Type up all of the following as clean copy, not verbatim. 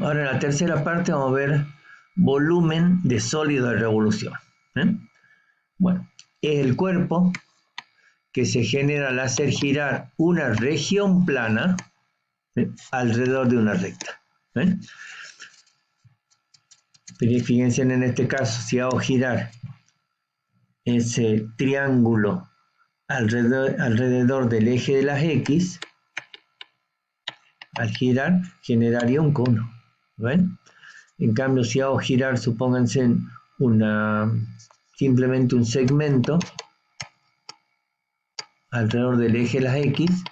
ahora en la tercera parte vamos a ver volumen de sólido de revolución. Bueno, es el cuerpo que se genera al hacer girar una región plana alrededor de una recta. Fíjense en este caso, si hago girar ese triángulo alrededor del eje de las X, al girar generaría un cono. ¿Ven? En cambio, si hago girar, supónganse, simplemente un segmento alrededor del eje de las X,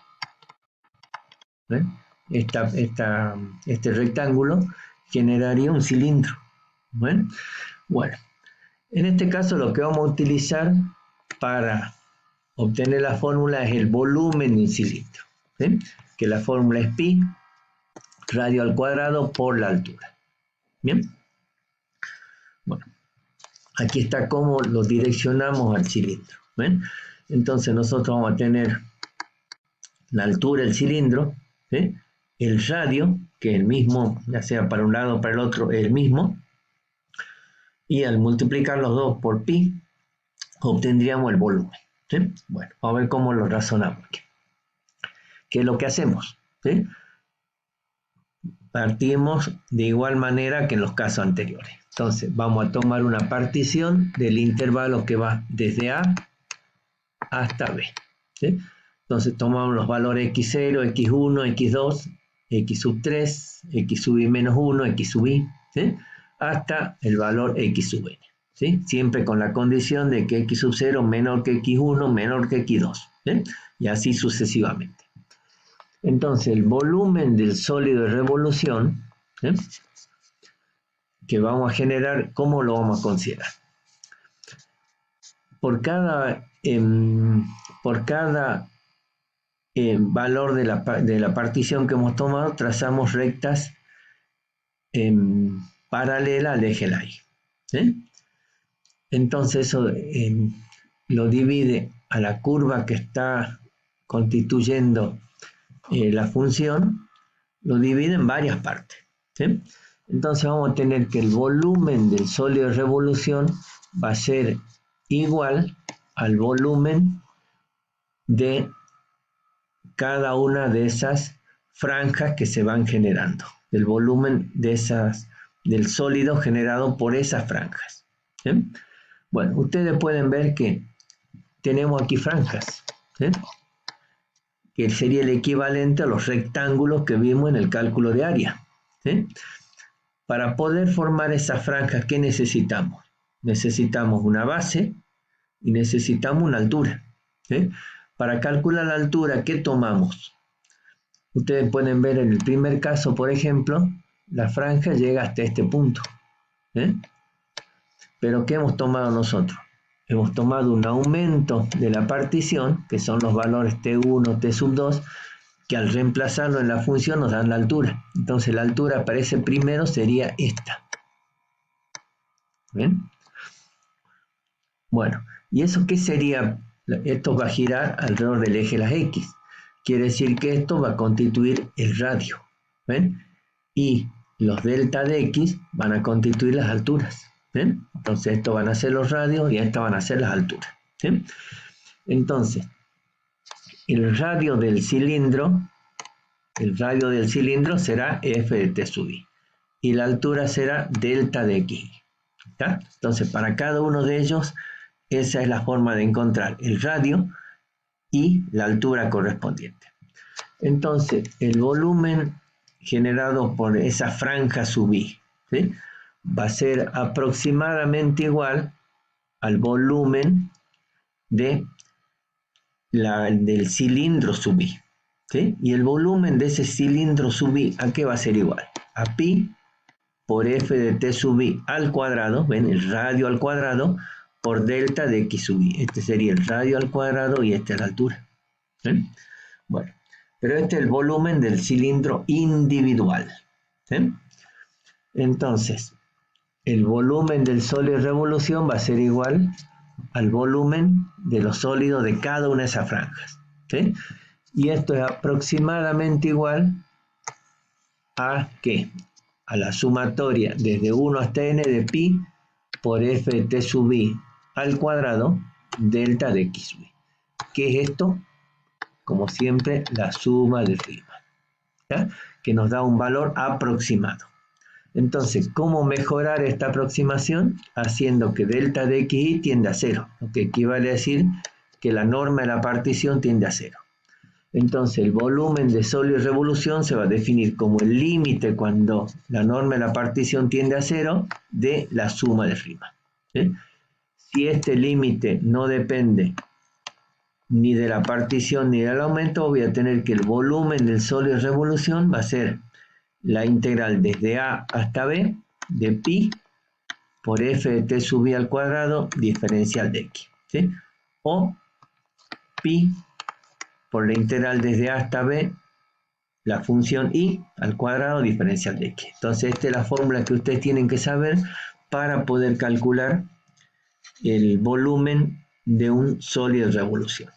¿ven? Este rectángulo generaría un cilindro. ¿Ven? Bueno, en este caso lo que vamos a utilizar para obtener la fórmula es el volumen de un cilindro, ¿sí? Que la fórmula es pi radio al cuadrado por la altura. Bien, bueno, aquí está cómo lo direccionamos al cilindro. ¿Ven? Entonces nosotros vamos a tener la altura del cilindro, ¿sí? El radio, que es el mismo, ya sea para un lado o para el otro, es el mismo, y al multiplicar los dos por pi, obtendríamos el volumen. ¿Sí? Bueno, vamos a ver cómo lo razonamos aquí. ¿Qué es lo que hacemos? ¿Sí? Partimos de igual manera que en los casos anteriores. Entonces, vamos a tomar una partición del intervalo que va desde A hasta B. ¿Sí? Entonces, tomamos los valores x0, x1, x2, x sub 3, x sub i menos 1, x sub i, ¿sí? Hasta el valor x sub n. ¿Sí? Siempre con la condición de que x sub 0 menor que x1, menor que x2. ¿Sí? Y así sucesivamente. Entonces, el volumen del sólido de revolución, ¿sí? Que vamos a generar, ¿cómo lo vamos a considerar? Por cada valor de la partición que hemos tomado, trazamos rectas paralelas al eje LAI. ¿Sí? Entonces, eso lo divide a la curva que está constituyendo la función, lo divide en varias partes. ¿Sí? Entonces vamos a tener que el volumen del sólido de revolución va a ser igual al volumen de cada una de esas franjas que se van generando, el volumen del sólido generado por esas franjas. ¿Sí? Bueno, ustedes pueden ver que tenemos aquí franjas, ¿sí? Que sería el equivalente a los rectángulos que vimos en el cálculo de área. ¿Sí? Para poder formar esas franjas, ¿qué necesitamos? Necesitamos una base y necesitamos una altura. ¿Sí? Para calcular la altura, ¿qué tomamos? Ustedes pueden ver en el primer caso, por ejemplo, la franja llega hasta este punto. ¿Sí? Pero ¿qué hemos tomado nosotros? Hemos tomado un aumento de la partición, que son los valores T1, T sub 2, que al reemplazarlo en la función nos dan la altura. Entonces la altura para ese primero sería esta. ¿Ven? Bueno, ¿y eso qué sería? Esto va a girar alrededor del eje de las X. Quiere decir que esto va a constituir el radio. ¿Ven? Y los delta de X van a constituir las alturas. ¿Ven? Entonces estos van a ser los radios y estas van a ser las alturas. ¿Sí? Entonces, el radio del cilindro será f de t sub i. Y la altura será delta de x. ¿Está? Entonces, para cada uno de ellos, esa es la forma de encontrar el radio y la altura correspondiente. Entonces, el volumen generado por esa franja sub i, ¿sí? Va a ser aproximadamente igual al volumen del cilindro sub i. ¿Sí? Y el volumen de ese cilindro sub i, ¿a qué va a ser igual? A pi por f de t sub i al cuadrado, ven, el radio al cuadrado, por delta de x sub i. Este sería el radio al cuadrado y esta es la altura. ¿Sí? Bueno, pero este es el volumen del cilindro individual. ¿Sí? Entonces, el volumen del sólido de revolución va a ser igual al volumen de los sólidos de cada una de esas franjas. ¿Sí? Y esto es aproximadamente igual a ¿qué? a la sumatoria desde 1 hasta n de pi por f de t sub i al cuadrado delta de x. ¿Qué es esto? Como siempre, la suma de Riemann, ¿ya? Que nos da un valor aproximado. Entonces, ¿cómo mejorar esta aproximación? Haciendo que delta de xy tiende a 0, lo que equivale a decir que la norma de la partición tiende a 0. Entonces, el volumen de sólido de revolución se va a definir como el límite cuando la norma de la partición tiende a 0 de la suma de Riemann, ¿sí? Si este límite no depende ni de la partición ni del aumento, voy a tener que el volumen del sólido de revolución va a ser la integral desde a hasta b de pi por f de t sub i al cuadrado diferencial de x, ¿sí? O pi por la integral desde a hasta b, la función i al cuadrado diferencial de x. Entonces esta es la fórmula que ustedes tienen que saber para poder calcular el volumen de un sólido de revolución.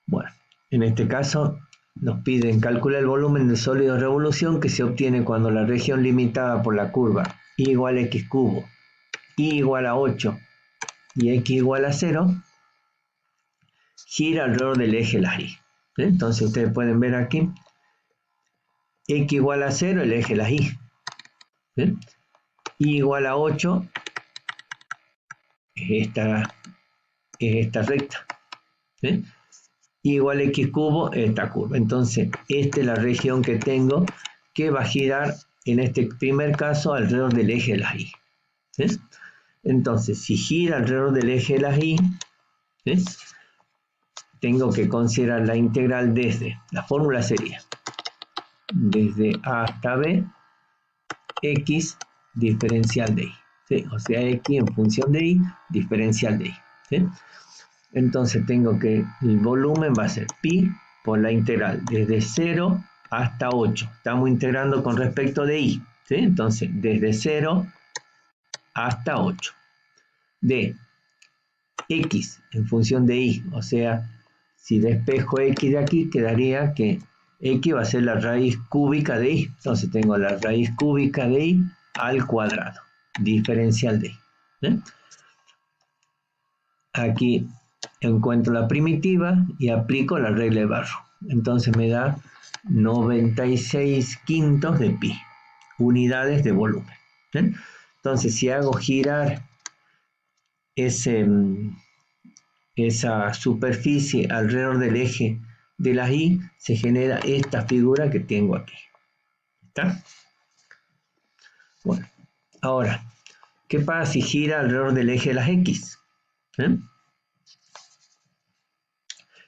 Bueno, en este caso nos piden calcular el volumen del sólido de revolución que se obtiene cuando la región limitada por la curva y igual a x cubo, y igual a 8 y x igual a 0 gira alrededor del eje de las y. Entonces ustedes pueden ver aquí x igual a 0, el eje de las y. Y igual a 8 es esta recta. ¿Sí? Igual a x cubo esta curva. Entonces, esta es la región que tengo que va a girar, en este primer caso, alrededor del eje de las y. ¿Sí? Entonces, si gira alrededor del eje de las y, ¿sí? Tengo que considerar la integral desde, la fórmula sería, desde a hasta b, x diferencial de y. ¿Sí? O sea, x en función de y, diferencial de y. ¿Sí? Entonces tengo que el volumen va a ser pi por la integral desde 0 hasta 8. Estamos integrando con respecto de y, ¿sí? Entonces desde 0 hasta 8. De x en función de y, o sea, si despejo x de aquí, quedaría que x va a ser la raíz cúbica de y. Entonces tengo la raíz cúbica de y al cuadrado, diferencial de y. ¿Sí? Aquí encuentro la primitiva y aplico la regla de Barrow. Entonces me da 96 quintos de pi, unidades de volumen. ¿Sí? Entonces si hago girar esa superficie alrededor del eje de las y, se genera esta figura que tengo aquí. ¿Está? Bueno, ahora, ¿qué pasa si gira alrededor del eje de las x?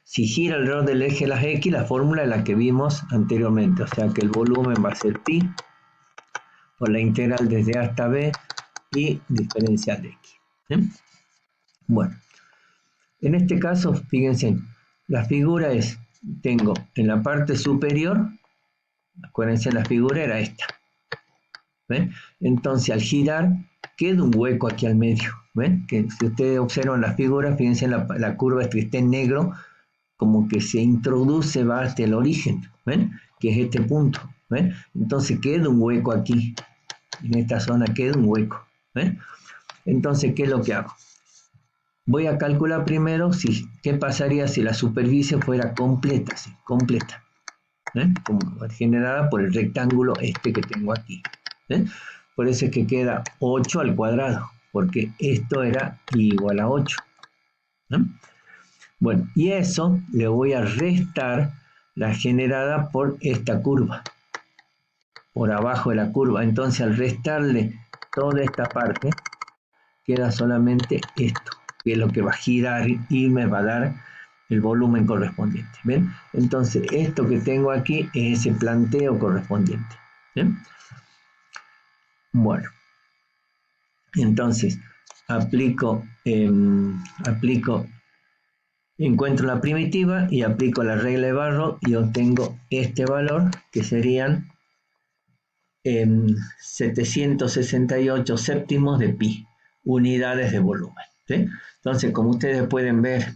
Si gira alrededor del eje de las x, la fórmula es la que vimos anteriormente, o sea que el volumen va a ser pi por la integral desde a hasta b y diferencial de x. ¿Sí? Bueno, en este caso, fíjense, la figura es, tengo en la parte superior, acuérdense, la figura era esta. ¿Ven? Entonces al girar queda un hueco aquí al medio. ¿Ven? Que si ustedes observan la figura, fíjense en la curva que está en negro, como que se introduce, va hasta el origen, ¿ven? Que es este punto, ¿ven? Entonces queda un hueco aquí, en esta zona queda un hueco, ¿ven? Entonces, ¿qué es lo que hago? Voy a calcular primero qué pasaría si la superficie fuera completa, ¿sí? Completa, ¿ven? Como generada por el rectángulo este que tengo aquí, ¿ven? Por eso es que queda 8 al cuadrado, porque esto era igual a 8, ¿ven? Bueno, y eso le voy a restar la generada por esta curva, por abajo de la curva. Entonces al restarle toda esta parte, queda solamente esto, que es lo que va a girar y me va a dar el volumen correspondiente. ¿Ven? Entonces esto que tengo aquí es ese planteo correspondiente. ¿Ven? Bueno, entonces aplico encuentro la primitiva y aplico la regla de Barrow y obtengo este valor que serían 768 séptimos de pi, unidades de volumen. ¿Sí? Entonces, como ustedes pueden ver,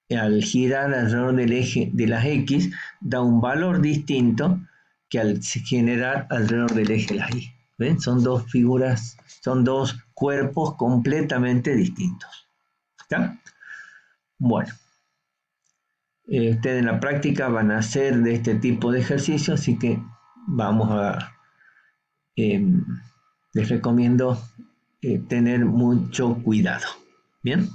al girar alrededor del eje de las x, da un valor distinto que al generar alrededor del eje de la Y. ¿Ven? Son dos figuras, son dos cuerpos completamente distintos. ¿Está? Bueno, ustedes en la práctica van a hacer de este tipo de ejercicio, así que vamos a, les recomiendo tener mucho cuidado. ¿Bien?